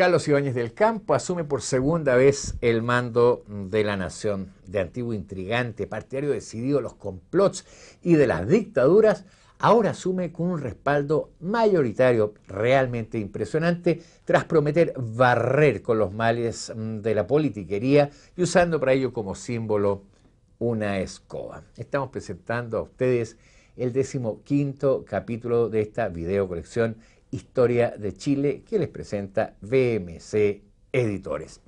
Carlos Ibáñez del Campo asume por segunda vez el mando de la nación. De antiguo intrigante, partidario decidido de los complots y de las dictaduras, ahora asume con un respaldo mayoritario realmente impresionante tras prometer barrer con los males de la politiquería y usando para ello como símbolo una escoba. Estamos presentando a ustedes el 15º capítulo de esta video colección Historia de Chile que les presenta BMC Editores.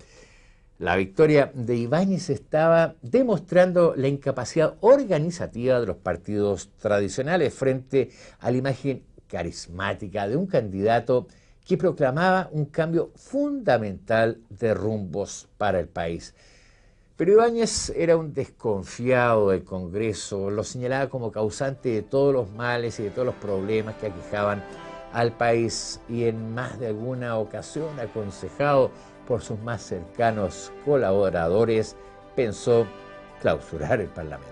La victoria de Ibáñez estaba demostrando la incapacidad organizativa de los partidos tradicionales frente a la imagen carismática de un candidato que proclamaba un cambio fundamental de rumbos para el país. Pero Ibáñez era un desconfiado del Congreso, lo señalaba como causante de todos los males y de todos los problemas que aquejaban al país y en más de alguna ocasión, aconsejado por sus más cercanos colaboradores, pensó clausurar el Parlamento.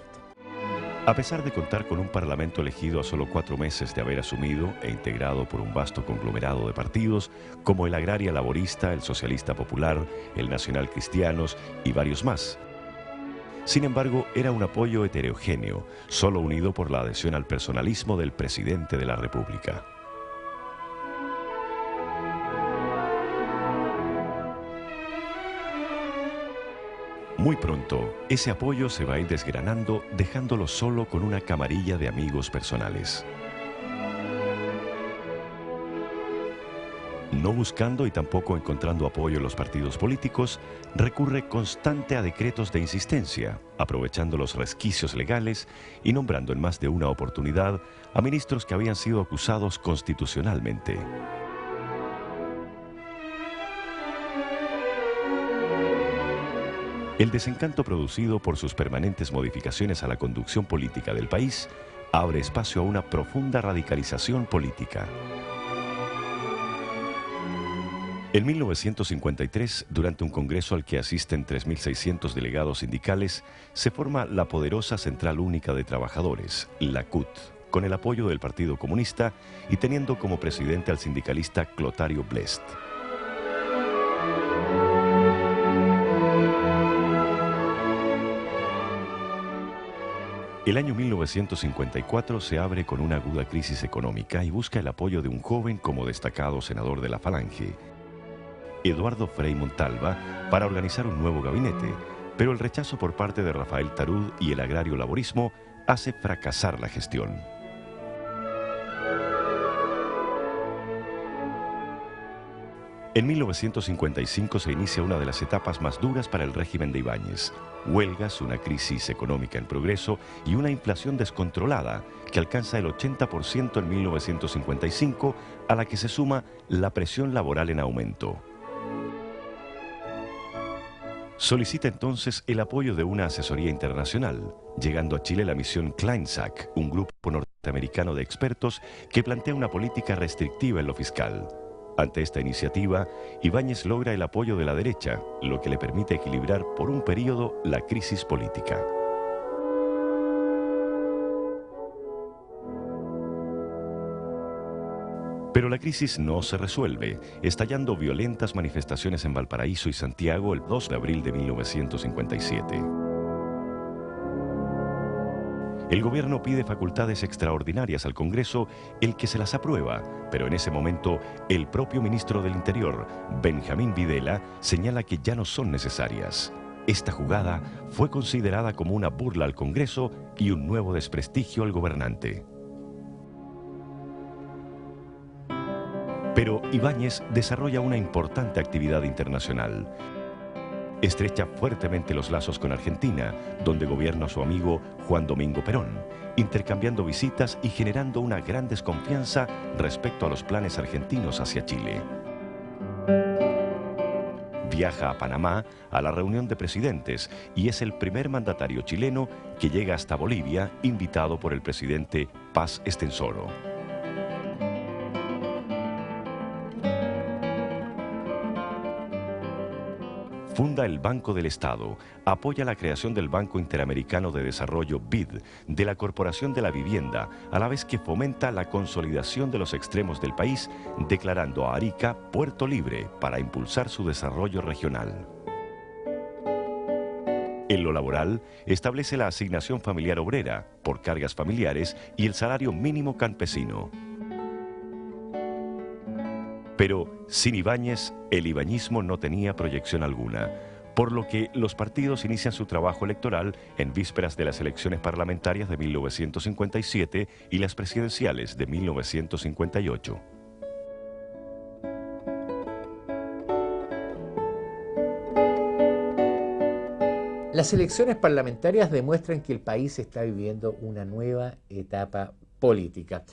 A pesar de contar con un Parlamento elegido a solo 4 meses de haber asumido e integrado por un vasto conglomerado de partidos como el Agraria Laborista, el Socialista Popular, el Nacional Cristianos y varios más. Sin embargo, era un apoyo heterogéneo, solo unido por la adhesión al personalismo del presidente de la República. Muy pronto, ese apoyo se va a ir desgranando, dejándolo solo con una camarilla de amigos personales. No buscando y tampoco encontrando apoyo en los partidos políticos, recurre constante a decretos de insistencia, aprovechando los resquicios legales y nombrando en más de una oportunidad a ministros que habían sido acusados constitucionalmente. El desencanto producido por sus permanentes modificaciones a la conducción política del país abre espacio a una profunda radicalización política. En 1953, durante un congreso al que asisten 3.600 delegados sindicales, se forma la poderosa Central Única de Trabajadores, la CUT, con el apoyo del Partido Comunista y teniendo como presidente al sindicalista Clotario Blest. El año 1954 se abre con una aguda crisis económica y busca el apoyo de un joven como destacado senador de la Falange, Eduardo Frei Montalva, para organizar un nuevo gabinete, pero el rechazo por parte de Rafael Tarúd y el agrario laborismo hace fracasar la gestión. En 1955 se inicia una de las etapas más duras para el régimen de Ibáñez. Huelgas, una crisis económica en progreso y una inflación descontrolada que alcanza el 80% en 1955, a la que se suma la presión laboral en aumento. Solicita entonces el apoyo de una asesoría internacional, llegando a Chile la misión Kleinsack, un grupo norteamericano de expertos que plantea una política restrictiva en lo fiscal. Ante esta iniciativa, Ibáñez logra el apoyo de la derecha, lo que le permite equilibrar por un periodo la crisis política. Pero la crisis no se resuelve, estallando violentas manifestaciones en Valparaíso y Santiago el 2 de abril de 1957. El gobierno pide facultades extraordinarias al Congreso, el que se las aprueba, pero en ese momento el propio ministro del Interior, Benjamín Videla, señala que ya no son necesarias. Esta jugada fue considerada como una burla al Congreso y un nuevo desprestigio al gobernante. Pero Ibáñez desarrolla una importante actividad internacional. Estrecha fuertemente los lazos con Argentina, donde gobierna su amigo Juan Domingo Perón, intercambiando visitas y generando una gran desconfianza respecto a los planes argentinos hacia Chile. Viaja a Panamá a la reunión de presidentes y es el primer mandatario chileno que llega hasta Bolivia, invitado por el presidente Paz Estenssoro. funda el Banco del Estado, apoya la creación del Banco Interamericano de Desarrollo BID, de la Corporación de la Vivienda, a la vez que fomenta la consolidación de los extremos del país, declarando a Arica puerto libre para impulsar su desarrollo regional. En lo laboral, establece la asignación familiar obrera por cargas familiares y el salario mínimo campesino. Pero sin Ibáñez, el ibañismo no tenía proyección alguna, por lo que los partidos inician su trabajo electoral en vísperas de las elecciones parlamentarias de 1957 y las presidenciales de 1958. Las elecciones parlamentarias demuestran que el país está viviendo una nueva etapa política.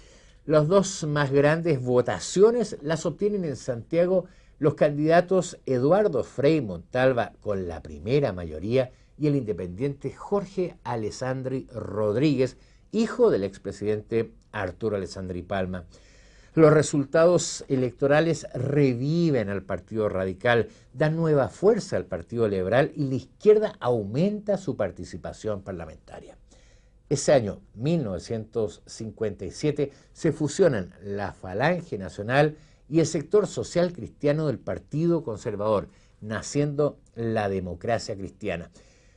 Las dos más grandes votaciones las obtienen en Santiago los candidatos Eduardo Frei Montalva con la primera mayoría y el independiente Jorge Alessandri Rodríguez, hijo del expresidente Arturo Alessandri Palma. Los resultados electorales reviven al Partido Radical, dan nueva fuerza al Partido Liberal y la izquierda aumenta su participación parlamentaria. Ese año, 1957, se fusionan la Falange Nacional y el sector social cristiano del Partido Conservador, naciendo la Democracia Cristiana.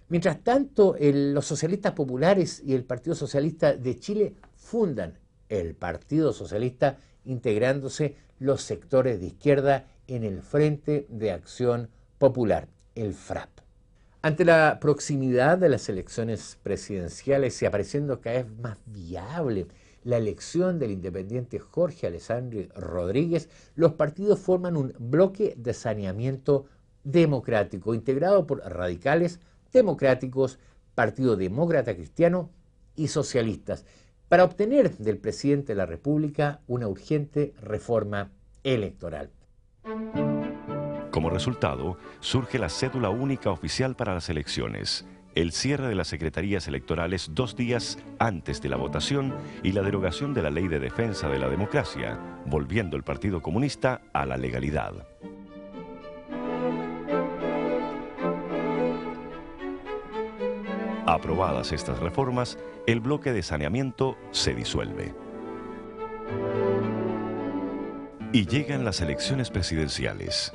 Mientras tanto, los socialistas populares y el Partido Socialista de Chile fundan el Partido Socialista, integrándose los sectores de izquierda en el Frente de Acción Popular, el FRAP. Ante la proximidad de las elecciones presidenciales y apareciendo cada vez más viable la elección del independiente Jorge Alessandri Rodríguez, los partidos forman un bloque de saneamiento democrático integrado por radicales, democráticos, Partido Demócrata Cristiano y socialistas, para obtener del presidente de la República una urgente reforma electoral. Como resultado, surge la cédula única oficial para las elecciones, el cierre de las secretarías electorales 2 días antes de la votación y la derogación de la Ley de Defensa de la Democracia, volviendo el Partido Comunista a la legalidad. Aprobadas estas reformas, el bloque de saneamiento se disuelve. Y llegan las elecciones presidenciales.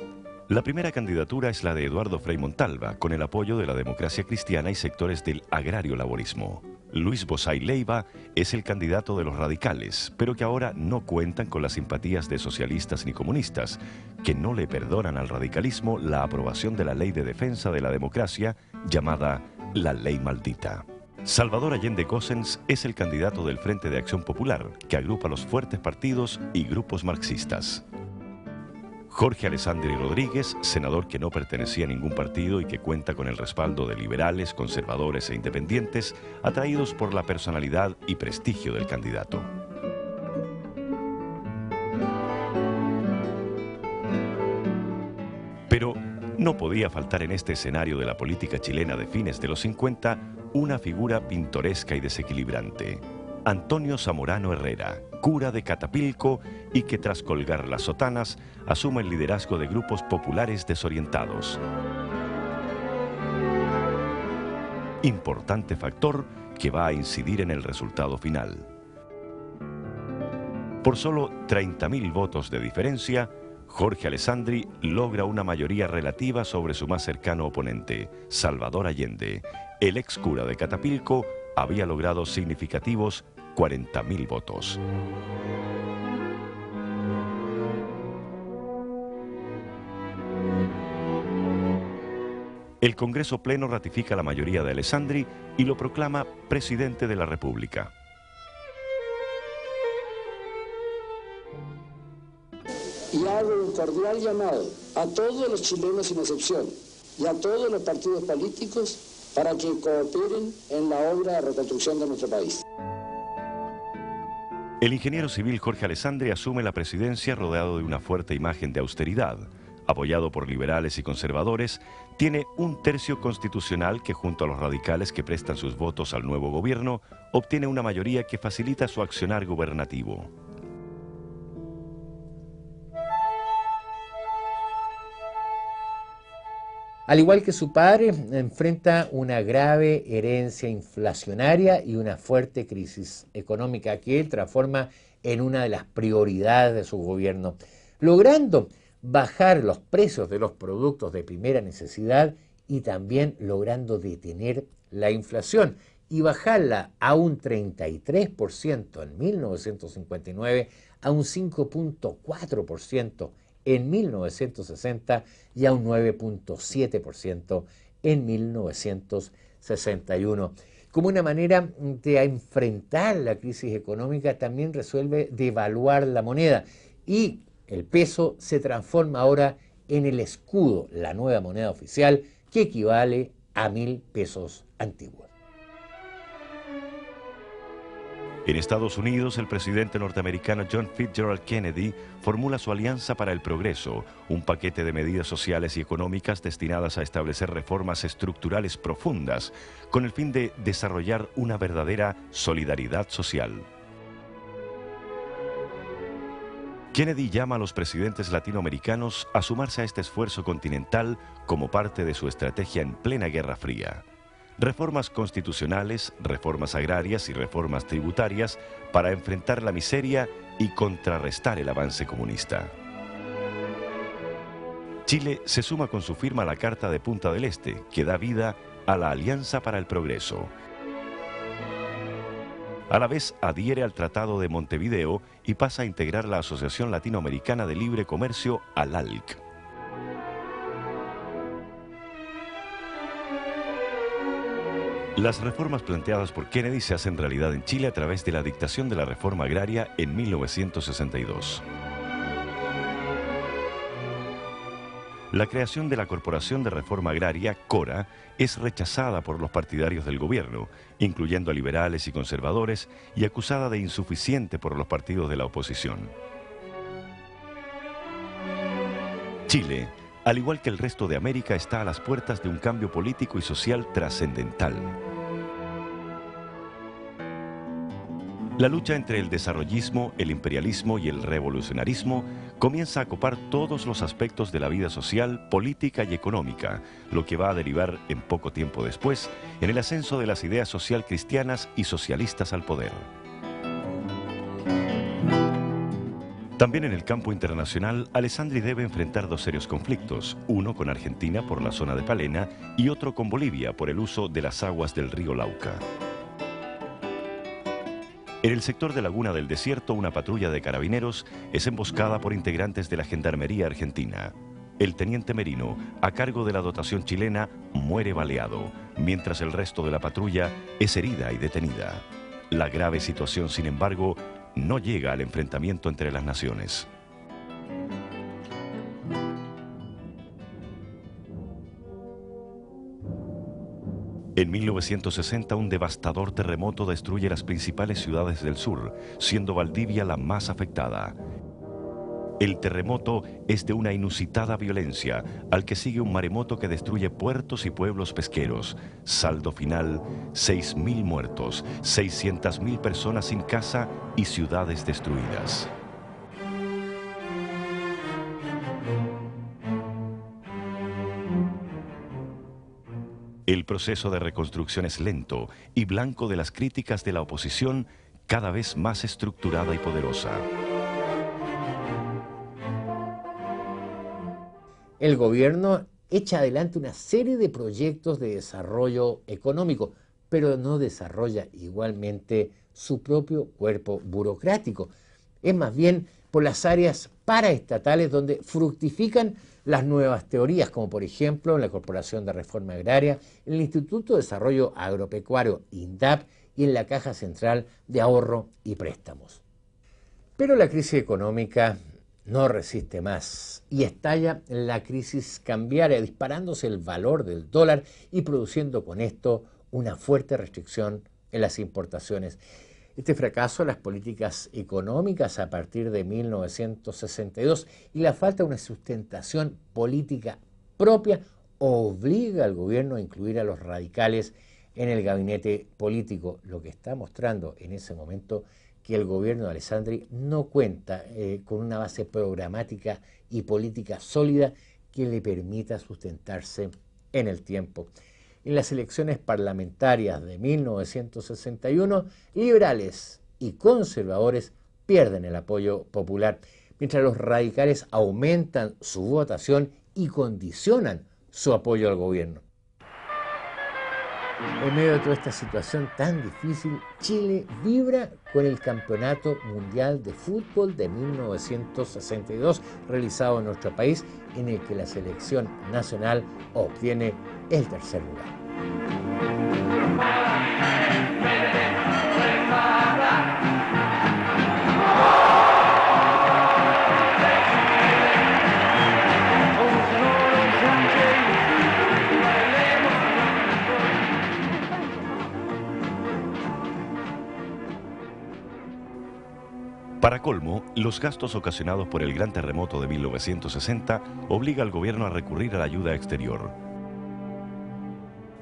La primera candidatura es la de Eduardo Frei Montalva, con el apoyo de la Democracia Cristiana y sectores del agrario laborismo. Luis Bozay Leiva es el candidato de los radicales, pero que ahora no cuentan con las simpatías de socialistas ni comunistas, que no le perdonan al radicalismo la aprobación de la Ley de Defensa de la Democracia, llamada la Ley Maldita. Salvador Allende Gossens es el candidato del Frente de Acción Popular, que agrupa los fuertes partidos y grupos marxistas. Jorge Alessandri Rodríguez, senador que no pertenecía a ningún partido y que cuenta con el respaldo de liberales, conservadores e independientes, atraídos por la personalidad y prestigio del candidato. Pero no podía faltar en este escenario de la política chilena de fines de los 50 una figura pintoresca y desequilibrante. Antonio Zamorano Herrera, cura de Catapilco y que tras colgar las sotanas asume el liderazgo de grupos populares desorientados. Importante factor que va a incidir en el resultado final. Por solo 30.000 votos de diferencia, Jorge Alessandri logra una mayoría relativa sobre su más cercano oponente, Salvador Allende. El ex cura de Catapilco había logrado significativos 40.000 votos. El Congreso Pleno ratifica la mayoría de Alessandri y lo proclama presidente de la República. Y hago un cordial llamado a todos los chilenos sin excepción y a todos los partidos políticos para que cooperen en la obra de reconstrucción de nuestro país. El ingeniero civil Jorge Alessandri asume la presidencia rodeado de una fuerte imagen de austeridad. Apoyado por liberales y conservadores, tiene un tercio constitucional que, junto a los radicales que prestan sus votos al nuevo gobierno, obtiene una mayoría que facilita su accionar gubernativo. Al igual que su padre, enfrenta una grave herencia inflacionaria y una fuerte crisis económica que él transforma en una de las prioridades de su gobierno, logrando bajar los precios de los productos de primera necesidad y también logrando detener la inflación y bajarla a un 33% en 1959, a un 5.4% en 1960 y a un 9.7% en 1961. Como una manera de enfrentar la crisis económica, también resuelve devaluar la moneda y el peso se transforma ahora en el escudo, la nueva moneda oficial, que equivale a 1.000 pesos antiguos. En Estados Unidos, el presidente norteamericano John Fitzgerald Kennedy formula su Alianza para el Progreso, un paquete de medidas sociales y económicas destinadas a establecer reformas estructurales profundas, con el fin de desarrollar una verdadera solidaridad social. Kennedy llama a los presidentes latinoamericanos a sumarse a este esfuerzo continental como parte de su estrategia en plena Guerra Fría. Reformas constitucionales, reformas agrarias y reformas tributarias para enfrentar la miseria y contrarrestar el avance comunista. Chile se suma con su firma a la Carta de Punta del Este, que da vida a la Alianza para el Progreso. A la vez adhiere al Tratado de Montevideo y pasa a integrar la Asociación Latinoamericana de Libre Comercio, ALALC. Las reformas planteadas por Kennedy se hacen realidad en Chile a través de la dictación de la reforma agraria en 1962. La creación de la Corporación de Reforma Agraria, CORA, es rechazada por los partidarios del gobierno, incluyendo a liberales y conservadores, y acusada de insuficiente por los partidos de la oposición. Chile, al igual que el resto de América, está a las puertas de un cambio político y social trascendental. La lucha entre el desarrollismo, el imperialismo y el revolucionarismo comienza a copar todos los aspectos de la vida social, política y económica, lo que va a derivar en poco tiempo después en el ascenso de las ideas social cristianas y socialistas al poder. También en el campo internacional, Alessandri debe enfrentar dos serios conflictos, uno con Argentina por la zona de Palena y otro con Bolivia por el uso de las aguas del río Lauca. En el sector de Laguna del Desierto, una patrulla de carabineros es emboscada por integrantes de la Gendarmería Argentina. El teniente Merino, a cargo de la dotación chilena, muere baleado, mientras el resto de la patrulla es herida y detenida. La grave situación, sin embargo, no llega al enfrentamiento entre las naciones. En 1960, un devastador terremoto destruye las principales ciudades del sur, siendo Valdivia la más afectada. El terremoto es de una inusitada violencia, al que sigue un maremoto que destruye puertos y pueblos pesqueros. Saldo final, 6.000 muertos, 600.000 personas sin casa y ciudades destruidas. El proceso de reconstrucción es lento y blanco de las críticas de la oposición, cada vez más estructurada y poderosa. El gobierno echa adelante una serie de proyectos de desarrollo económico, pero no desarrolla igualmente su propio cuerpo burocrático. Es más bien por las áreas paraestatales donde fructifican las nuevas teorías, como por ejemplo en la Corporación de Reforma Agraria, en el Instituto de Desarrollo Agropecuario, INDAP, y en la Caja Central de Ahorro y Préstamos. Pero la crisis económica no resiste más y estalla la crisis cambiaria, disparándose el valor del dólar y produciendo con esto una fuerte restricción en las importaciones. Este fracaso de las políticas económicas a partir de 1962 y la falta de una sustentación política propia obliga al gobierno a incluir a los radicales en el gabinete político, lo que está mostrando en ese momento que el gobierno de Alessandri no cuenta con una base programática y política sólida que le permita sustentarse en el tiempo. En las elecciones parlamentarias de 1961, liberales y conservadores pierden el apoyo popular, mientras los radicales aumentan su votación y condicionan su apoyo al gobierno. En medio de toda esta situación tan difícil, Chile vibra con el Campeonato Mundial de Fútbol de 1962 realizado en nuestro país, en el que la selección nacional obtiene el tercer lugar. Para colmo, los gastos ocasionados por el gran terremoto de 1960 obliga al gobierno a recurrir a la ayuda exterior.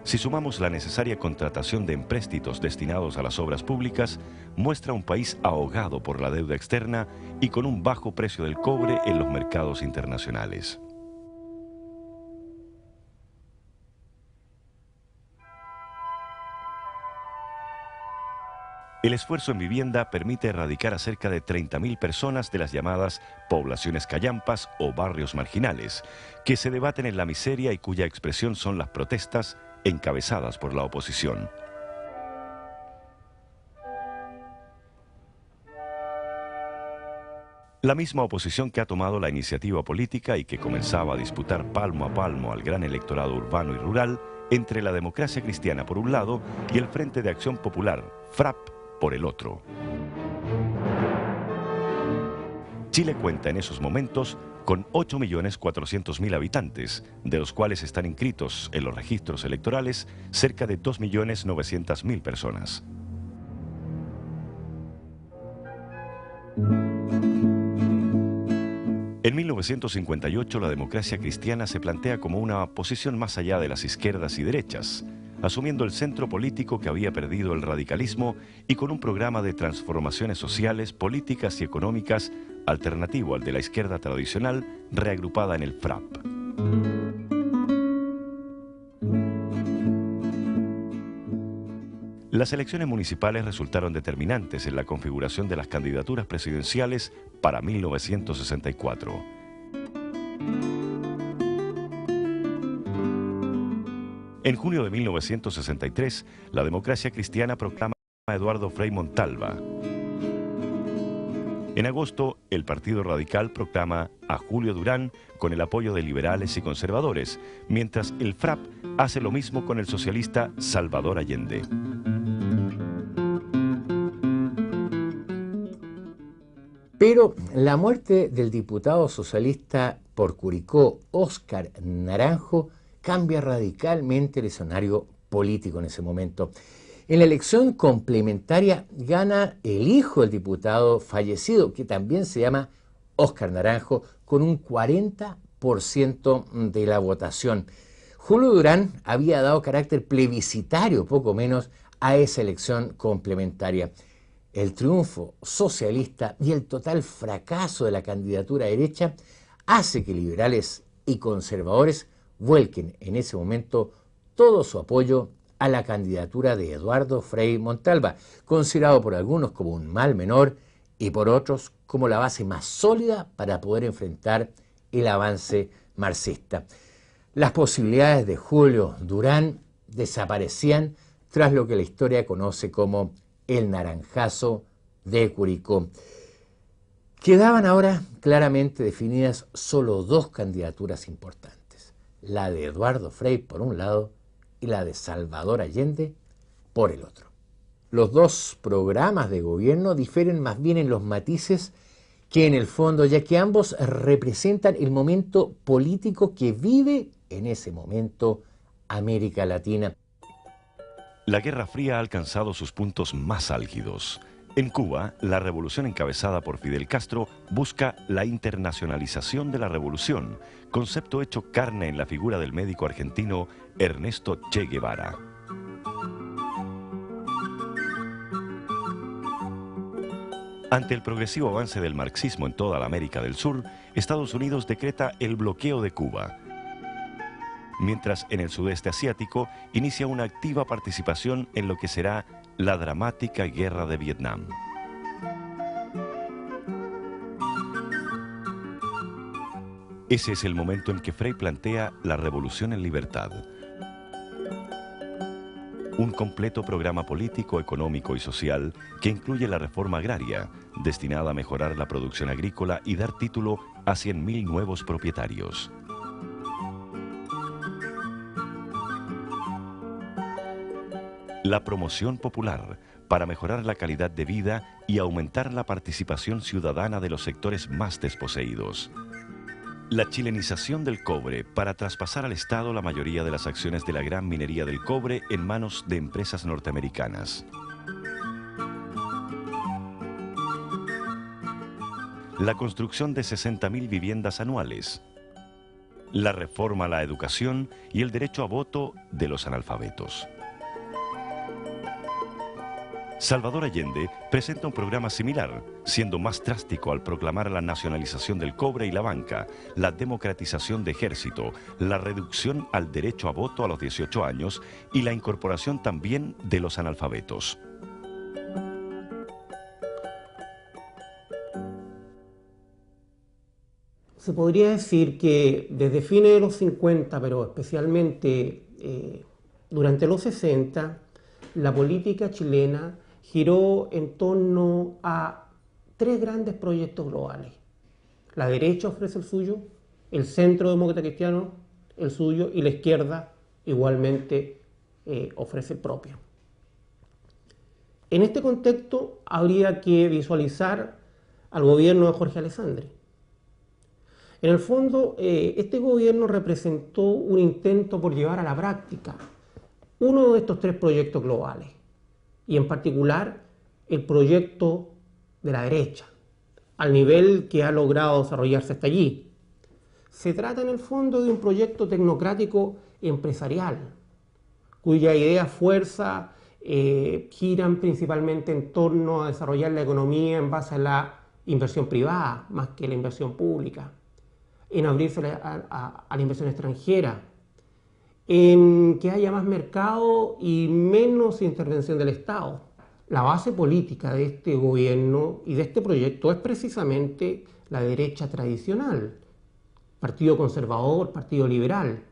Si sumamos la necesaria contratación de empréstitos destinados a las obras públicas, muestra un país ahogado por la deuda externa y con un bajo precio del cobre en los mercados internacionales. El esfuerzo en vivienda permite erradicar a cerca de 30.000 personas de las llamadas poblaciones callampas o barrios marginales, que se debaten en la miseria y cuya expresión son las protestas encabezadas por la oposición. La misma oposición que ha tomado la iniciativa política y que comenzaba a disputar palmo a palmo al gran electorado urbano y rural entre la Democracia Cristiana por un lado y el Frente de Acción Popular, FRAP, por el otro. Chile cuenta en esos momentos con 8.400.000 habitantes, de los cuales están inscritos en los registros electorales cerca de 2.900.000 personas. En 1958 la Democracia Cristiana se plantea como una posición más allá de las izquierdas y derechas, asumiendo el centro político que había perdido el radicalismo y con un programa de transformaciones sociales, políticas y económicas alternativo al de la izquierda tradicional, reagrupada en el FRAP. Las elecciones municipales resultaron determinantes en la configuración de las candidaturas presidenciales para 1964. En junio de 1963, la Democracia Cristiana proclama a Eduardo Frei Montalva. En agosto, el Partido Radical proclama a Julio Durán con el apoyo de liberales y conservadores, mientras el FRAP hace lo mismo con el socialista Salvador Allende. Pero la muerte del diputado socialista por Curicó, Óscar Naranjo, cambia radicalmente el escenario político en ese momento. En la elección complementaria gana el hijo del diputado fallecido, que también se llama Óscar Naranjo, con un 40% de la votación. Julio Durán había dado carácter plebiscitario, poco menos, a esa elección complementaria. El triunfo socialista y el total fracaso de la candidatura derecha hace que liberales y conservadores vuelquen en ese momento todo su apoyo a la candidatura de Eduardo Frei Montalva, considerado por algunos como un mal menor y por otros como la base más sólida para poder enfrentar el avance marxista. Las posibilidades de Julio Durán desaparecían tras lo que la historia conoce como el naranjazo de Curicó. Quedaban ahora claramente definidas solo dos candidaturas importantes: la de Eduardo Frei por un lado y la de Salvador Allende por el otro. Los dos programas de gobierno difieren más bien en los matices que en el fondo, ya que ambos representan el momento político que vive en ese momento América Latina. La Guerra Fría ha alcanzado sus puntos más álgidos. En Cuba, la revolución encabezada por Fidel Castro busca la internacionalización de la revolución, concepto hecho carne en la figura del médico argentino Ernesto Che Guevara. Ante el progresivo avance del marxismo en toda la América del Sur, Estados Unidos decreta el bloqueo de Cuba. mientras en el sudeste asiático inicia una activa participación en lo que será la dramática guerra de Vietnam. Ese es el momento en que Frei plantea la revolución en libertad. Un completo programa político, económico y social que incluye la reforma agraria, destinada a mejorar la producción agrícola y dar título a 100.000 nuevos propietarios. La promoción popular, para mejorar la calidad de vida y aumentar la participación ciudadana de los sectores más desposeídos. La chilenización del cobre, para traspasar al Estado la mayoría de las acciones de la gran minería del cobre en manos de empresas norteamericanas. La construcción de 60.000 viviendas anuales. La reforma a la educación y el derecho a voto de los analfabetos. Salvador Allende presenta un programa similar, siendo más drástico al proclamar la nacionalización del cobre y la banca, la democratización de ejército, la reducción al derecho a voto a los 18 años y la incorporación también de los analfabetos. Se podría decir que desde fines de los 50, pero especialmente durante los 60, la política chilena giró en torno a tres grandes proyectos globales. La derecha ofrece el suyo, el centro demócrata cristiano el suyo y la izquierda igualmente ofrece el propio. En este contexto habría que visualizar al gobierno de Jorge Alessandri. En el fondo, este gobierno representó un intento por llevar a la práctica uno de estos tres proyectos globales, y en particular el proyecto de la derecha, al nivel que ha logrado desarrollarse hasta allí. Se trata en el fondo de un proyecto tecnocrático empresarial, cuya idea fuerza giran principalmente en torno a desarrollar la economía en base a la inversión privada, más que la inversión pública, en abrirse a la inversión extranjera, en que haya más mercado y menos intervención del Estado. La base política de este gobierno y de este proyecto es precisamente la derecha tradicional, partido conservador, partido liberal,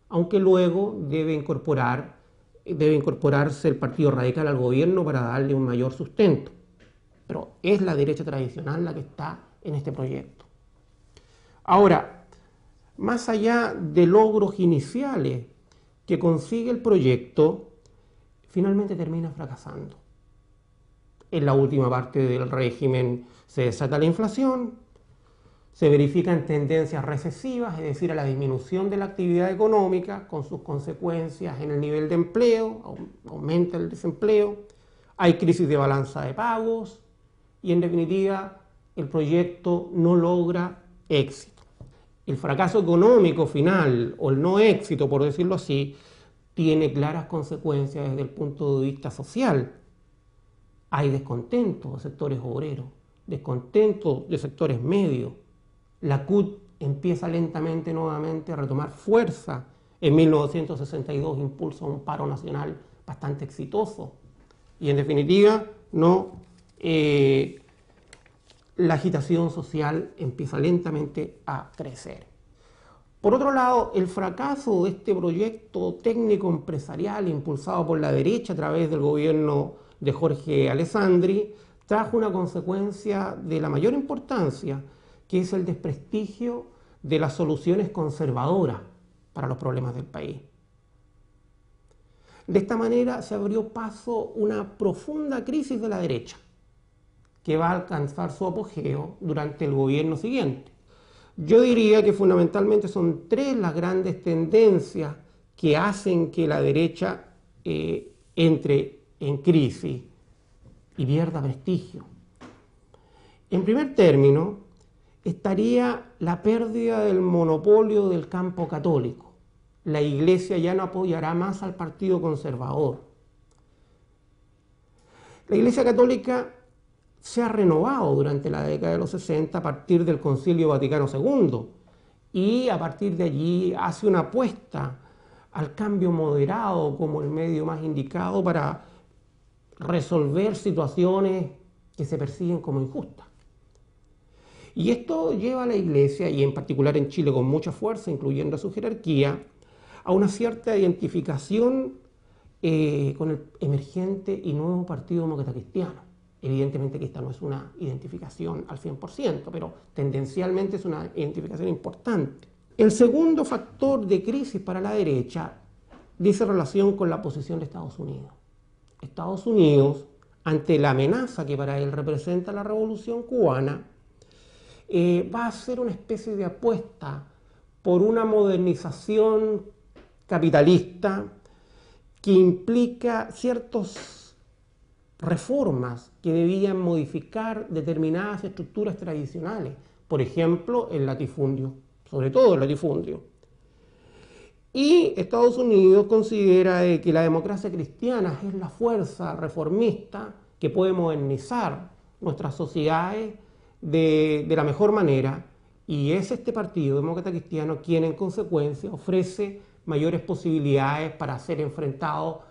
aunque luego debe incorporarse el partido radical al gobierno para darle un mayor sustento. Pero es la derecha tradicional la que está en este proyecto. Ahora, más allá de logros iniciales que consigue el proyecto, finalmente termina fracasando. En la última parte del régimen se desata la inflación, se verifican tendencias recesivas, es decir, a la disminución de la actividad económica con sus consecuencias en el nivel de empleo, aumenta el desempleo, hay crisis de balanza de pagos y en definitiva el proyecto no logra éxito. El fracaso económico final, o el no éxito, por decirlo así, tiene claras consecuencias desde el punto de vista social. Hay descontento de sectores obreros, descontento de sectores medios. La CUT empieza lentamente nuevamente a retomar fuerza. En 1962 impulsa un paro nacional bastante exitoso. Y en definitiva, la agitación social empieza lentamente a crecer. Por otro lado, el fracaso de este proyecto técnico empresarial impulsado por la derecha a través del gobierno de Jorge Alessandri trajo una consecuencia de la mayor importancia, que es el desprestigio de las soluciones conservadoras para los problemas del país. De esta manera se abrió paso una profunda crisis de la derecha, que va a alcanzar su apogeo durante el gobierno siguiente. Yo diría que fundamentalmente son tres las grandes tendencias que hacen que la derecha entre en crisis y pierda prestigio. En primer término, estaría la pérdida del monopolio del campo católico. La Iglesia ya no apoyará más al partido conservador. La Iglesia católica se ha renovado durante la década de los 60 a partir del Concilio Vaticano II y a partir de allí hace una apuesta al cambio moderado como el medio más indicado para resolver situaciones que se persiguen como injustas. Y esto lleva a la Iglesia, y en particular en Chile con mucha fuerza, incluyendo a su jerarquía, a una cierta identificación con el emergente y nuevo Partido Demócrata Cristiano. Evidentemente que esta no es una identificación al 100%, pero tendencialmente es una identificación importante. El segundo factor de crisis para la derecha dice relación con la posición de Estados Unidos. Estados Unidos, ante la amenaza que para él representa la Revolución Cubana, va a hacer una especie de apuesta por una modernización capitalista que implica ciertas reformas que debían modificar determinadas estructuras tradicionales, por ejemplo, el latifundio, sobre todo el latifundio. Y Estados Unidos considera que la democracia cristiana es la fuerza reformista que puede modernizar nuestras sociedades de la mejor manera, y es este Partido Demócrata Cristiano quien en consecuencia ofrece mayores posibilidades para ser enfrentado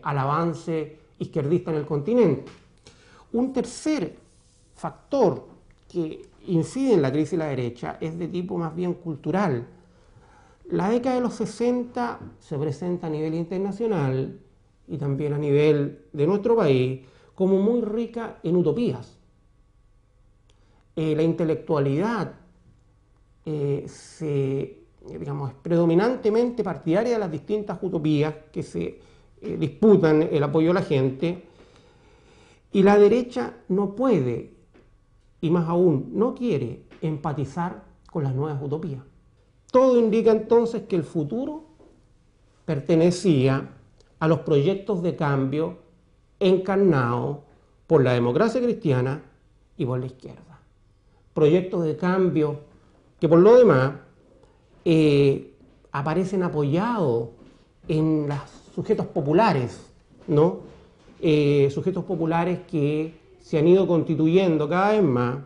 al avance izquierdista en el continente. Un tercer factor que incide en la crisis de la derecha es de tipo más bien cultural. La década de los 60 se presenta a nivel internacional y también a nivel de nuestro país como muy rica en utopías. La intelectualidad es predominantemente partidaria de las distintas utopías que se disputan el apoyo de la gente, y la derecha no puede, y más aún no quiere, empatizar con las nuevas utopías. Todo indica entonces que el futuro pertenecía a los proyectos de cambio encarnados por la democracia cristiana y por la izquierda. Proyectos de cambio que por lo demás aparecen apoyados en los sujetos populares, ¿no? Sujetos populares que se han ido constituyendo cada vez más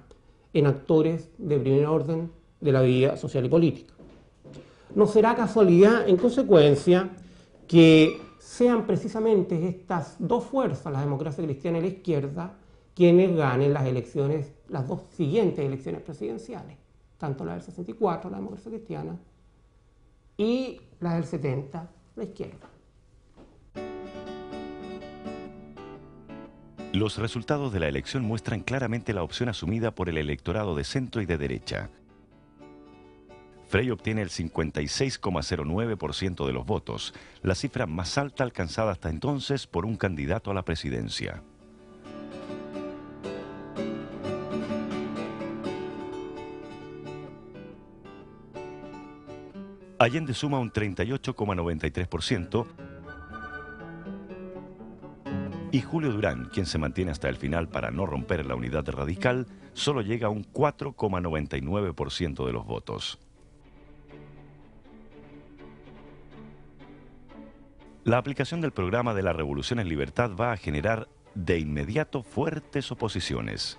en actores de primer orden de la vida social y política. No será casualidad, en consecuencia, que sean precisamente estas dos fuerzas, la democracia cristiana y la izquierda, quienes ganen las elecciones, las dos siguientes elecciones presidenciales, tanto la del 64, la democracia cristiana, y la del 70, la izquierda. Los resultados de la elección muestran claramente la opción asumida por el electorado de centro y de derecha. Frey obtiene el 56,09% de los votos, la cifra más alta alcanzada hasta entonces por un candidato a la presidencia. Allende suma un 38,93% y Julio Durán, quien se mantiene hasta el final para no romper la unidad radical, solo llega a un 4,99% de los votos. La aplicación del programa de la Revolución en Libertad va a generar de inmediato fuertes oposiciones.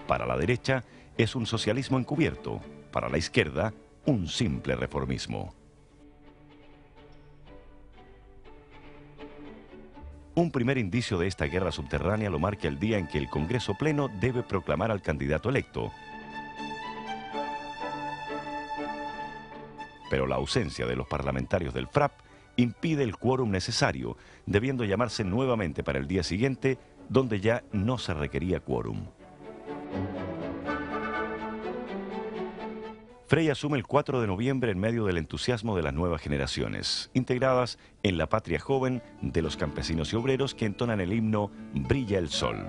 Para la derecha es un socialismo encubierto, para la izquierda un simple reformismo. Un primer indicio de esta guerra subterránea lo marca el día en que el Congreso Pleno debe proclamar al candidato electo. Pero la ausencia de los parlamentarios del FRAP impide el quórum necesario, debiendo llamarse nuevamente para el día siguiente, donde ya no se requería quórum. Frey asume el 4 de noviembre en medio del entusiasmo de las nuevas generaciones, integradas en la patria joven de los campesinos y obreros que entonan el himno Brilla el Sol.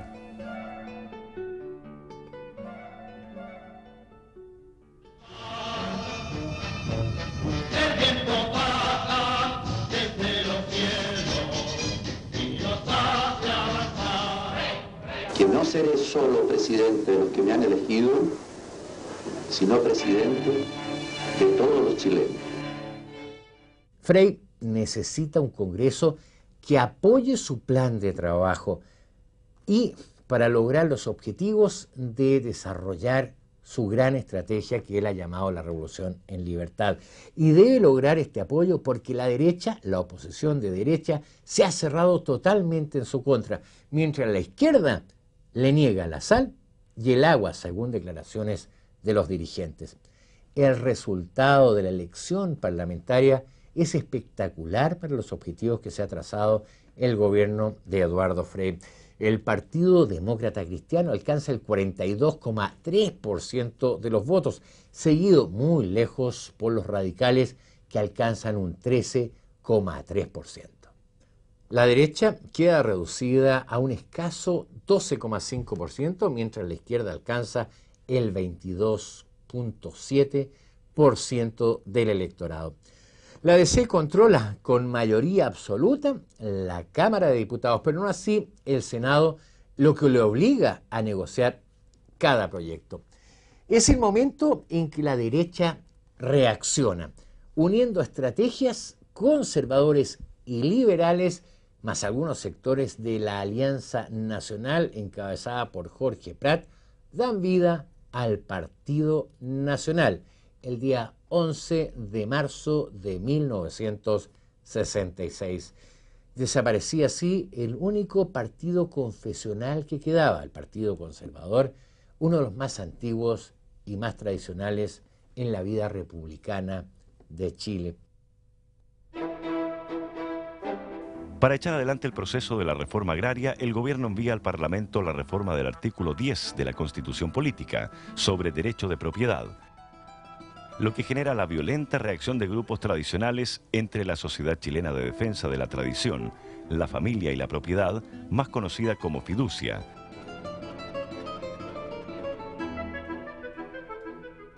Que no seré solo presidente de los que me han elegido, sino presidente de todos los chilenos. Frey necesita un Congreso que apoye su plan de trabajo y para lograr los objetivos de desarrollar su gran estrategia que él ha llamado la revolución en libertad. Y debe lograr este apoyo porque la derecha, la oposición de derecha, se ha cerrado totalmente en su contra, mientras la izquierda le niega la sal y el agua, según declaraciones de los dirigentes. El resultado de la elección parlamentaria es espectacular para los objetivos que se ha trazado el gobierno de Eduardo Frei. El Partido Demócrata Cristiano alcanza el 42,3% de los votos, seguido muy lejos por los radicales que alcanzan un 13,3%. La derecha queda reducida a un escaso 12,5%, mientras la izquierda alcanza el 22,7% del electorado. La DC controla con mayoría absoluta la Cámara de Diputados, pero no así el Senado, lo que le obliga a negociar cada proyecto. Es el momento en que la derecha reacciona, uniendo estrategias conservadores y liberales, más algunos sectores de la Alianza Nacional encabezada por Jorge Prat, dan vida al Partido Nacional el día 11 de marzo de 1966. Desaparecía así el único partido confesional que quedaba, el Partido Conservador, uno de los más antiguos y más tradicionales en la vida republicana de Chile. Para echar adelante el proceso de la reforma agraria, el gobierno envía al Parlamento la reforma del artículo 10 de la Constitución Política sobre derecho de propiedad, lo que genera la violenta reacción de grupos tradicionales entre la Sociedad Chilena de Defensa de la Tradición, la Familia y la Propiedad, más conocida como Fiducia.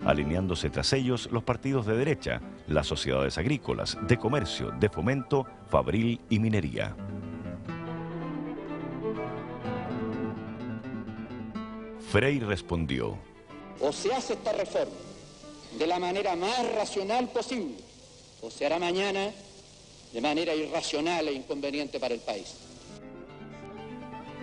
Alineándose tras ellos los partidos de derecha, las sociedades agrícolas, de comercio, de fomento, fabril y minería. Frei respondió: o se hace esta reforma de la manera más racional posible, o se hará mañana de manera irracional e inconveniente para el país.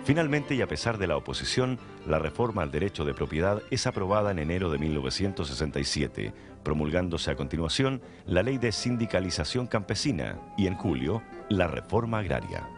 Finalmente, y a pesar de la oposición, la reforma al derecho de propiedad es aprobada en enero de 1967, promulgándose a continuación la Ley de Sindicalización Campesina y en julio, la Reforma Agraria.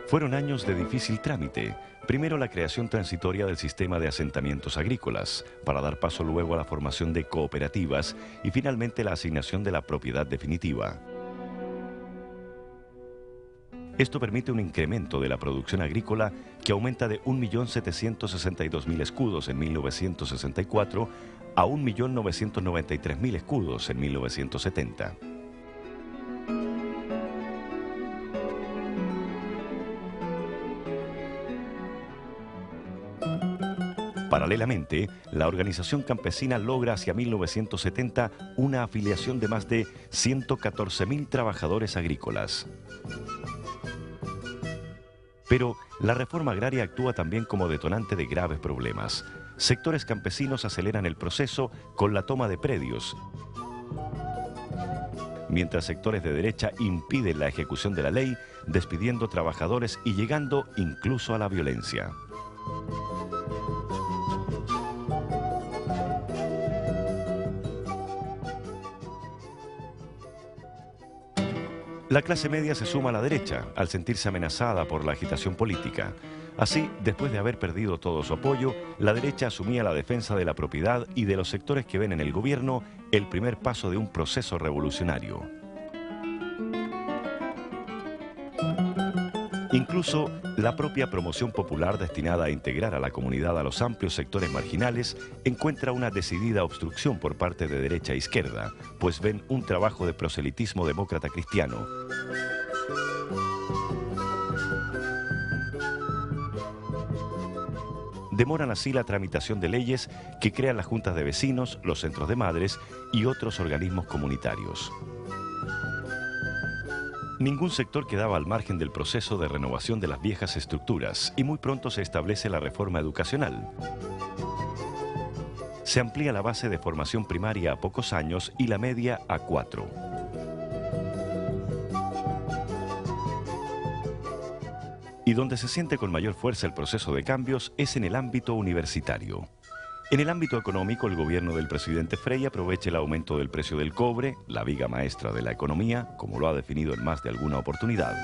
Fueron años de difícil trámite. Primero la creación transitoria del sistema de asentamientos agrícolas, para dar paso luego a la formación de cooperativas y finalmente la asignación de la propiedad definitiva. Esto permite un incremento de la producción agrícola que aumenta de 1.762.000 escudos en 1964 a 1.993.000 escudos en 1970. Paralelamente, la organización campesina logra hacia 1970 una afiliación de más de 114.000 trabajadores agrícolas. Pero la reforma agraria actúa también como detonante de graves problemas. Sectores campesinos aceleran el proceso con la toma de predios, mientras sectores de derecha impiden la ejecución de la ley, despidiendo trabajadores y llegando incluso a la violencia. La clase media se suma a la derecha al sentirse amenazada por la agitación política. Así, después de haber perdido todo su apoyo, la derecha asumía la defensa de la propiedad y de los sectores que ven en el gobierno el primer paso de un proceso revolucionario. Incluso la propia promoción popular destinada a integrar a la comunidad a los amplios sectores marginales encuentra una decidida obstrucción por parte de derecha e izquierda, pues ven un trabajo de proselitismo demócrata cristiano. Demoran así la tramitación de leyes que crean las juntas de vecinos, los centros de madres y otros organismos comunitarios. Ningún sector quedaba al margen del proceso de renovación de las viejas estructuras y muy pronto se establece la reforma educacional. Se amplía la base de formación primaria a pocos años y la media a 4. Y donde se siente con mayor fuerza el proceso de cambios es en el ámbito universitario. En el ámbito económico, el gobierno del presidente Frei aprovecha el aumento del precio del cobre, la viga maestra de la economía, como lo ha definido en más de alguna oportunidad.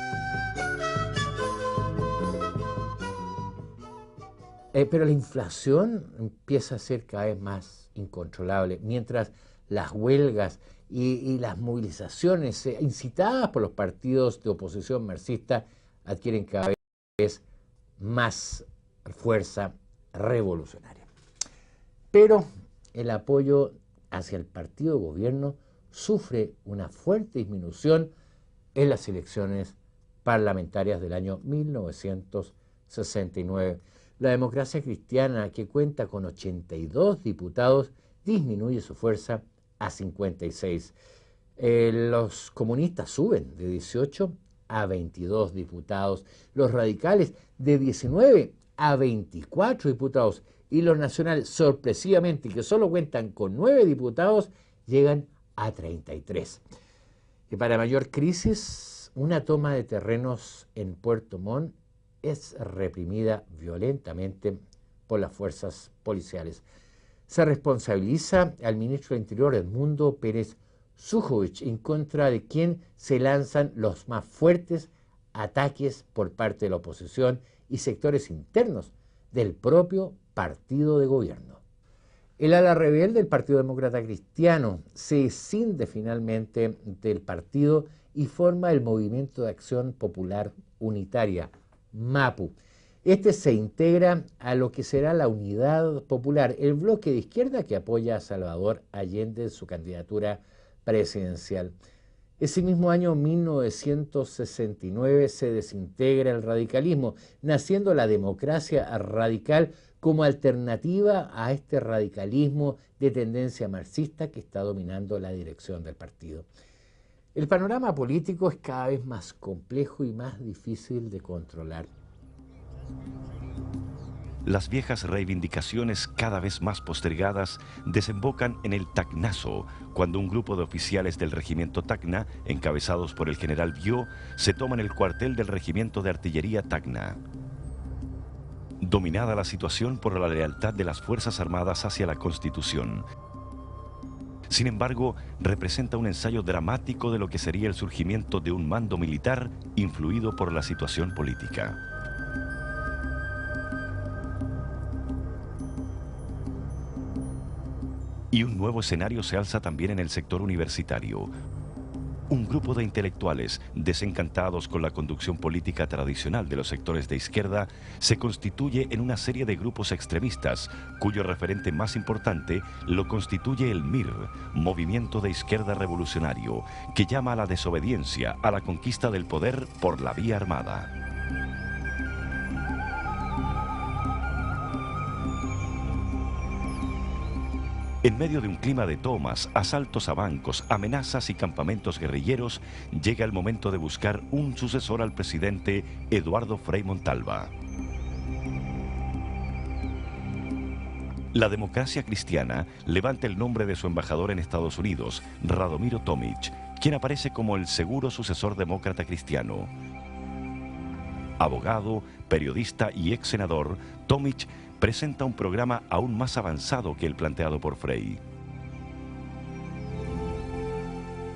Pero la inflación empieza a ser cada vez más incontrolable, mientras las huelgas y las movilizaciones incitadas por los partidos de oposición marxista adquieren cada vez más fuerza revolucionaria. Pero el apoyo hacia el partido de gobierno sufre una fuerte disminución en las elecciones parlamentarias del año 1969. La Democracia Cristiana, que cuenta con 82 diputados, disminuye su fuerza a 56. Los comunistas suben de 18 a 22 diputados, los radicales de 19 a 24 diputados y los nacionales, sorpresivamente, que solo cuentan con 9 diputados, llegan a 33. Y para mayor crisis, una toma de terrenos en Puerto Montt es reprimida violentamente por las fuerzas policiales. Se responsabiliza al ministro del Interior, Edmundo Pérez Sujovic, en contra de quien se lanzan los más fuertes ataques por parte de la oposición y sectores internos del propio partido de gobierno. El ala rebelde del Partido Demócrata Cristiano se escinde finalmente del partido y forma el Movimiento de Acción Popular Unitaria, MAPU. Este se integra a lo que será la Unidad Popular, el bloque de izquierda que apoya a Salvador Allende en su candidatura presidencial. Ese mismo año, 1969, se desintegra el radicalismo, naciendo la Democracia Radical como alternativa a este radicalismo de tendencia marxista que está dominando la dirección del partido. El panorama político es cada vez más complejo y más difícil de controlar. Las viejas reivindicaciones, cada vez más postergadas, desembocan en el Tacnazo, cuando un grupo de oficiales del regimiento Tacna, encabezados por el general Bió, se toman el cuartel del regimiento de artillería Tacna. Dominada la situación por la lealtad de las Fuerzas Armadas hacia la Constitución. Sin embargo, representa un ensayo dramático de lo que sería el surgimiento de un mando militar influido por la situación política. Y un nuevo escenario se alza también en el sector universitario. Un grupo de intelectuales, desencantados con la conducción política tradicional de los sectores de izquierda, se constituye en una serie de grupos extremistas, cuyo referente más importante lo constituye el MIR, Movimiento de Izquierda Revolucionario, que llama a la desobediencia, a la conquista del poder por la vía armada. En medio de un clima de tomas, asaltos a bancos, amenazas y campamentos guerrilleros, llega el momento de buscar un sucesor al presidente Eduardo Frei Montalva. La Democracia Cristiana levanta el nombre de su embajador en Estados Unidos, Radomiro Tomic, quien aparece como el seguro sucesor demócrata cristiano. Abogado, periodista y ex senador, Tomic presenta un programa aún más avanzado que el planteado por Frei.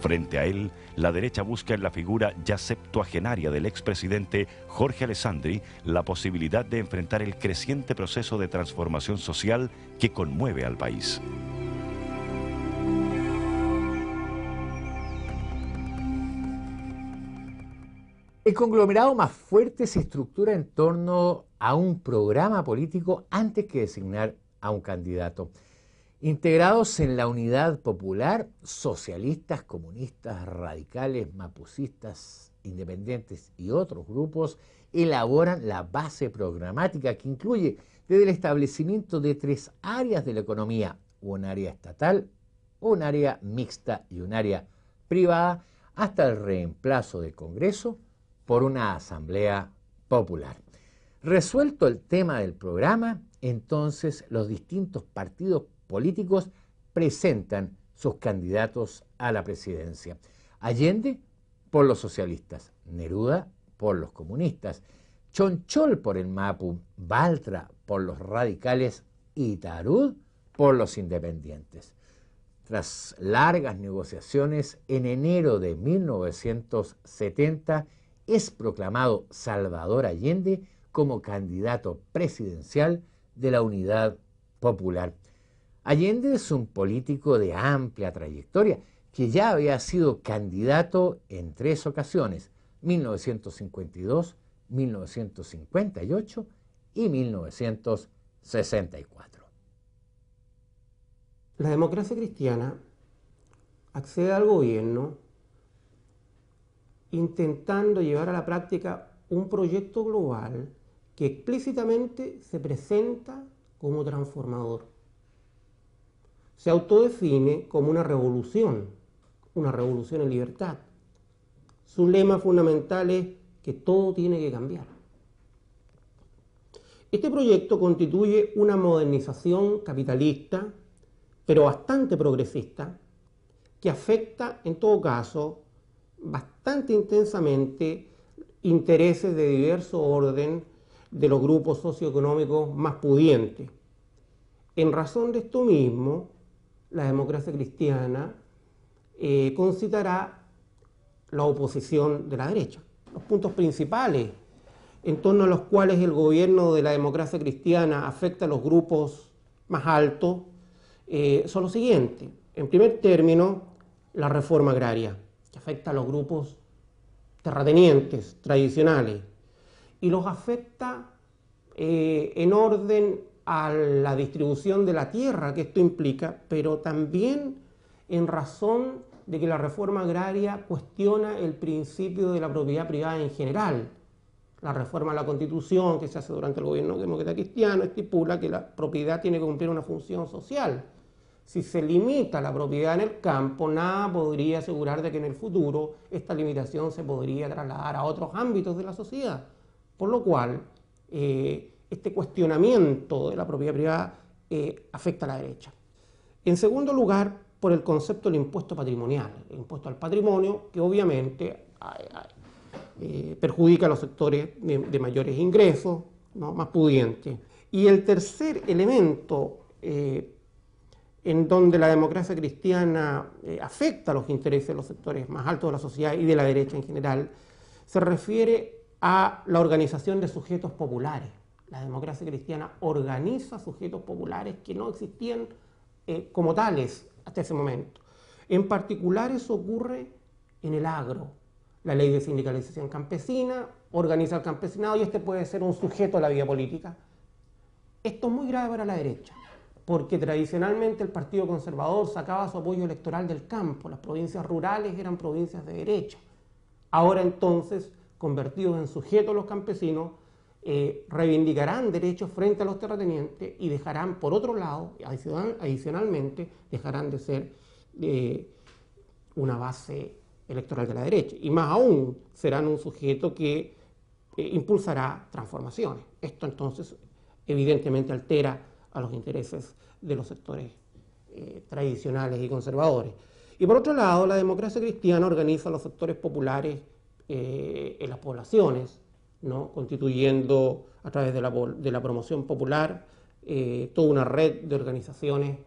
Frente a él, la derecha busca en la figura ya septuagenaria del expresidente Jorge Alessandri la posibilidad de enfrentar el creciente proceso de transformación social que conmueve al país. El conglomerado más fuerte se estructura en torno a un programa político antes que designar a un candidato. Integrados en la Unidad Popular, socialistas, comunistas, radicales, mapucistas, independientes y otros grupos elaboran la base programática que incluye desde el establecimiento de 3 áreas de la economía, un área estatal, un área mixta y un área privada, hasta el reemplazo del Congreso por una asamblea popular. Resuelto el tema del programa, entonces los distintos partidos políticos presentan sus candidatos a la presidencia. Allende por los socialistas, Neruda por los comunistas, Chonchol por el Mapu, Baltra por los radicales y Tarud por los independientes. Tras largas negociaciones, en enero de 1970 es proclamado Salvador Allende como candidato presidencial de la Unidad Popular. Allende es un político de amplia trayectoria que ya había sido candidato en 3 ocasiones, 1952, 1958 y 1964. La democracia cristiana accede al gobierno intentando llevar a la práctica un proyecto global que explícitamente se presenta como transformador. Se autodefine como una revolución en libertad. Su lema fundamental es que todo tiene que cambiar. Este proyecto constituye una modernización capitalista, pero bastante progresista, que afecta, en todo caso, bastante intensamente intereses de diverso orden de los grupos socioeconómicos más pudientes. En razón de esto mismo, la democracia cristiana concitará la oposición de la derecha. Los puntos principales en torno a los cuales el gobierno de la democracia cristiana afecta a los grupos más altos son los siguientes. En primer término, la reforma agraria, que afecta a los grupos terratenientes tradicionales y los afecta en orden a la distribución de la tierra que esto implica, pero también en razón de que la reforma agraria cuestiona el principio de la propiedad privada en general. La reforma a la Constitución que se hace durante el gobierno demócrata cristiano estipula que la propiedad tiene que cumplir una función social. Si se limita la propiedad en el campo, nada podría asegurar de que en el futuro esta limitación se podría trasladar a otros ámbitos de la sociedad. Por lo cual, este cuestionamiento de la propiedad privada afecta a la derecha. En segundo lugar, por el concepto del impuesto patrimonial, el impuesto al patrimonio, que obviamente perjudica a los sectores de mayores ingresos, ¿no?, más pudientes. Y el tercer elemento en donde la democracia cristiana afecta a los intereses de los sectores más altos de la sociedad y de la derecha en general, se refiere a la organización de sujetos populares. La democracia cristiana organiza sujetos populares que no existían como tales hasta ese momento. En particular eso ocurre en el agro. La ley de sindicalización campesina organiza al campesinado y este puede ser un sujeto de la vida política. Esto es muy grave para la derecha, porque tradicionalmente el Partido Conservador sacaba su apoyo electoral del campo, las provincias rurales eran provincias de derecha. Ahora entonces, convertidos en sujetos los campesinos, reivindicarán derechos frente a los terratenientes y dejarán, por otro lado, adicionalmente, dejarán de ser una base electoral de la derecha. Y más aún, serán un sujeto que impulsará transformaciones. Esto entonces evidentemente altera a los intereses de los sectores tradicionales y conservadores. Y por otro lado, la democracia cristiana organiza a los sectores populares en las poblaciones, ¿no?, constituyendo a través de la promoción popular toda una red de organizaciones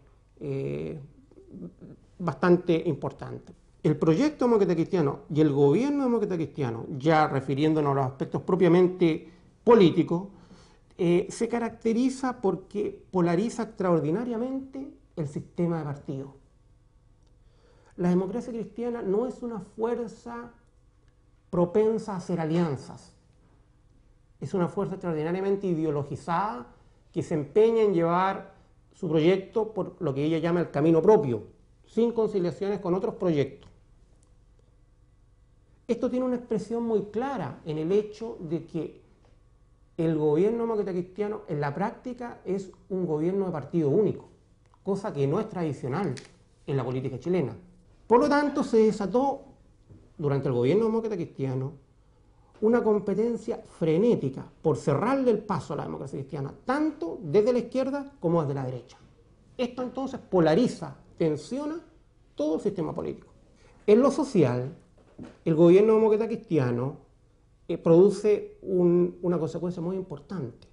bastante importante. El proyecto demócrata cristiano y el gobierno demócrata cristiano, ya refiriéndonos a los aspectos propiamente políticos, se caracteriza porque polariza extraordinariamente el sistema de partidos. La democracia cristiana no es una fuerza propensa a hacer alianzas. Es una fuerza extraordinariamente ideologizada que se empeña en llevar su proyecto por lo que ella llama el camino propio, sin conciliaciones con otros proyectos. Esto tiene una expresión muy clara en el hecho de que el gobierno demócrata cristiano en la práctica es un gobierno de partido único, cosa que no es tradicional en la política chilena. Por lo tanto, se desató durante el gobierno demócrata cristiano una competencia frenética por cerrarle el paso a la democracia cristiana, tanto desde la izquierda como desde la derecha. Esto entonces polariza, tensiona todo el sistema político. En lo social, el gobierno demócrata cristiano produce una consecuencia muy importante.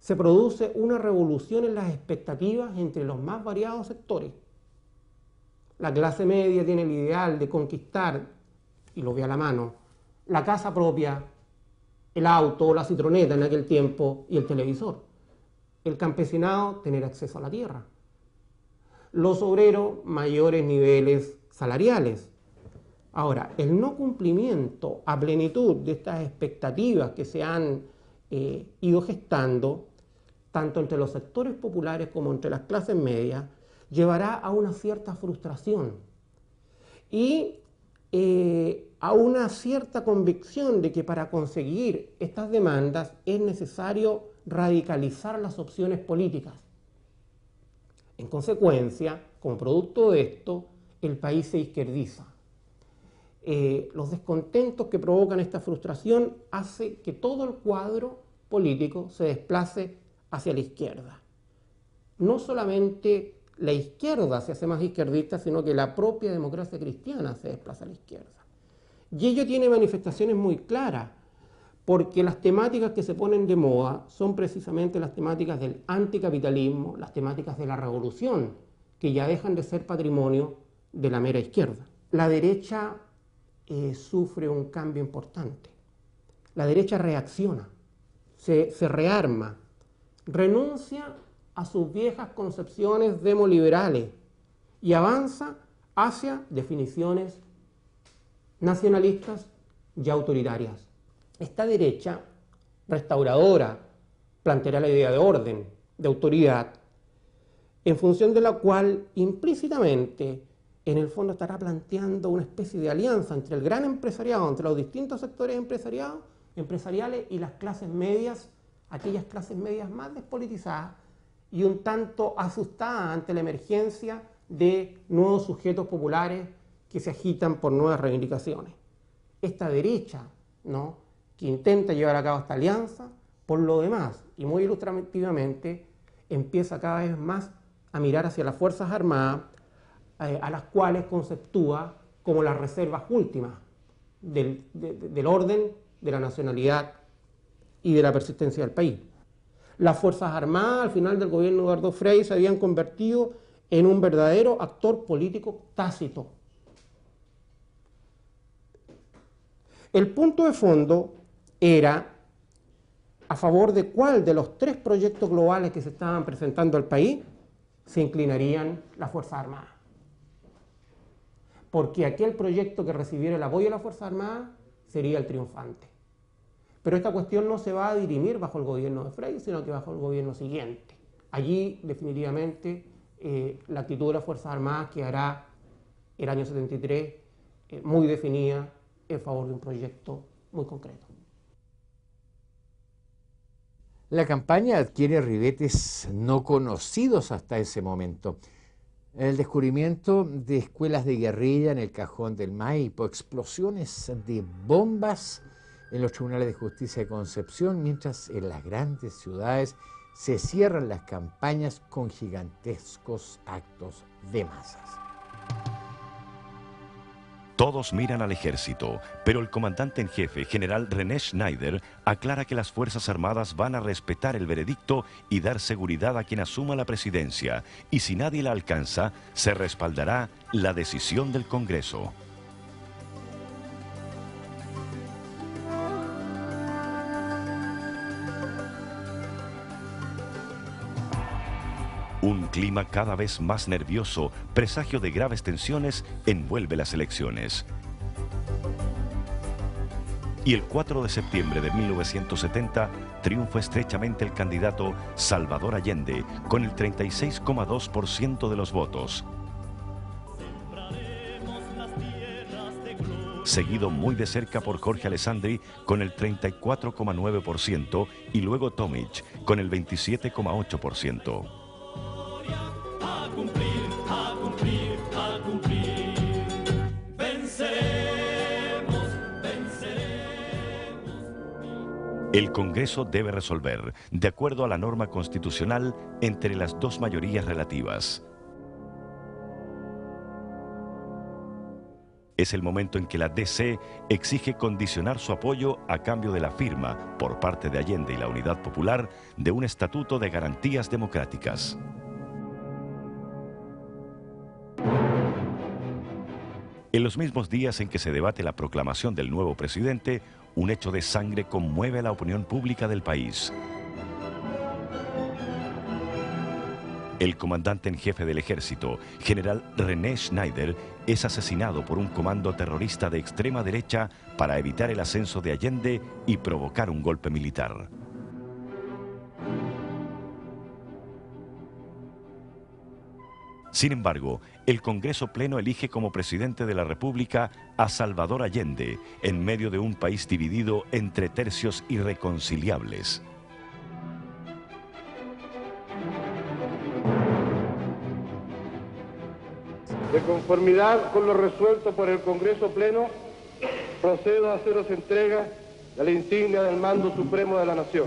Se produce una revolución en las expectativas entre los más variados sectores. La clase media tiene el ideal de conquistar, y lo ve a la mano, la casa propia, el auto, la citroneta en aquel tiempo y el televisor. El campesinado, tener acceso a la tierra. Los obreros, mayores niveles salariales. Ahora, el no cumplimiento a plenitud de estas expectativas que se han ido gestando, tanto entre los sectores populares como entre las clases medias, llevará a una cierta frustración y a una cierta convicción de que para conseguir estas demandas es necesario radicalizar las opciones políticas. En consecuencia, como producto de esto, el país se izquierdiza. Los descontentos que provocan esta frustración hace que todo el cuadro político se desplace hacia la izquierda. No solamente la izquierda se hace más izquierdista, sino que la propia democracia cristiana se desplaza a la izquierda. Y ello tiene manifestaciones muy claras, porque las temáticas que se ponen de moda son precisamente las temáticas del anticapitalismo, las temáticas de la revolución, que ya dejan de ser patrimonio de la mera izquierda. La derecha sufre un cambio importante. La derecha reacciona, se rearma, renuncia a sus viejas concepciones demoliberales y avanza hacia definiciones nacionalistas y autoritarias. Esta derecha restauradora planteará la idea de orden, de autoridad, en función de la cual implícitamente en el fondo estará planteando una especie de alianza entre el gran empresariado, entre los distintos sectores empresariales y las clases medias, aquellas clases medias más despolitizadas y un tanto asustadas ante la emergencia de nuevos sujetos populares que se agitan por nuevas reivindicaciones. Esta derecha, ¿no?, que intenta llevar a cabo esta alianza, por lo demás, y muy ilustrativamente, empieza cada vez más a mirar hacia las Fuerzas Armadas, a las cuales conceptúa como las reservas últimas del orden, de la nacionalidad y de la persistencia del país. Las Fuerzas Armadas, al final del gobierno de Eduardo Frei, se habían convertido en un verdadero actor político tácito. El punto de fondo era a favor de cuál de los tres proyectos globales que se estaban presentando al país se inclinarían las Fuerzas Armadas. Porque aquel proyecto que recibiera el apoyo de las Fuerzas Armadas sería el triunfante. Pero esta cuestión no se va a dirimir bajo el gobierno de Frei, sino que bajo el gobierno siguiente. Allí, definitivamente, la actitud de las Fuerzas Armadas quedará el año 73 muy definida en favor de un proyecto muy concreto. La campaña adquiere ribetes no conocidos hasta ese momento. El descubrimiento de escuelas de guerrilla en el Cajón del Maipo, explosiones de bombas en los tribunales de justicia de Concepción, mientras en las grandes ciudades se cierran las campañas con gigantescos actos de masas. Todos miran al ejército, pero el comandante en jefe, general René Schneider, aclara que las Fuerzas Armadas van a respetar el veredicto y dar seguridad a quien asuma la presidencia, y si nadie la alcanza, se respaldará la decisión del Congreso. Un clima cada vez más nervioso, presagio de graves tensiones, envuelve las elecciones. Y el 4 de septiembre de 1970 triunfa estrechamente el candidato Salvador Allende con el 36,2% de los votos. Seguido muy de cerca por Jorge Alessandri con el 34,9% y luego Tomic con el 27,8%. El Congreso debe resolver, de acuerdo a la norma constitucional, entre las dos mayorías relativas. Es el momento en que la DC exige condicionar su apoyo a cambio de la firma, por parte de Allende y la Unidad Popular, de un estatuto de garantías democráticas. En los mismos días en que se debate la proclamación del nuevo presidente, un hecho de sangre conmueve a la opinión pública del país. El comandante en jefe del ejército, general René Schneider, es asesinado por un comando terrorista de extrema derecha para evitar el ascenso de Allende y provocar un golpe militar. Sin embargo, el Congreso Pleno elige como presidente de la República a Salvador Allende, en medio de un país dividido entre tercios irreconciliables. De conformidad con lo resuelto por el Congreso Pleno, procedo a haceros entrega de la insignia del mando supremo de la nación.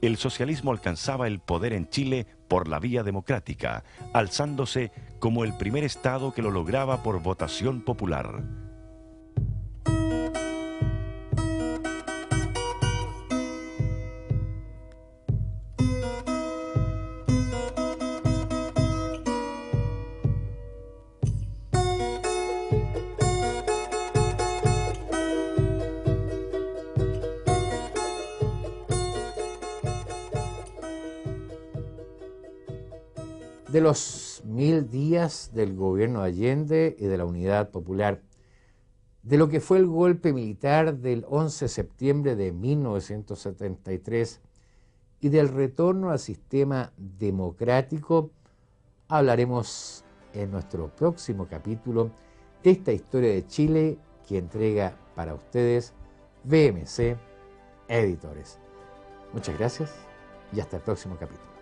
El socialismo alcanzaba el poder en Chile por la vía democrática, alzándose como el primer Estado que lo lograba por votación popular. De los 1000 días del gobierno de Allende y de la Unidad Popular, de lo que fue el golpe militar del 11 de septiembre de 1973 y del retorno al sistema democrático, hablaremos en nuestro próximo capítulo de esta historia de Chile que entrega para ustedes BMC Editores. Muchas gracias y hasta el próximo capítulo.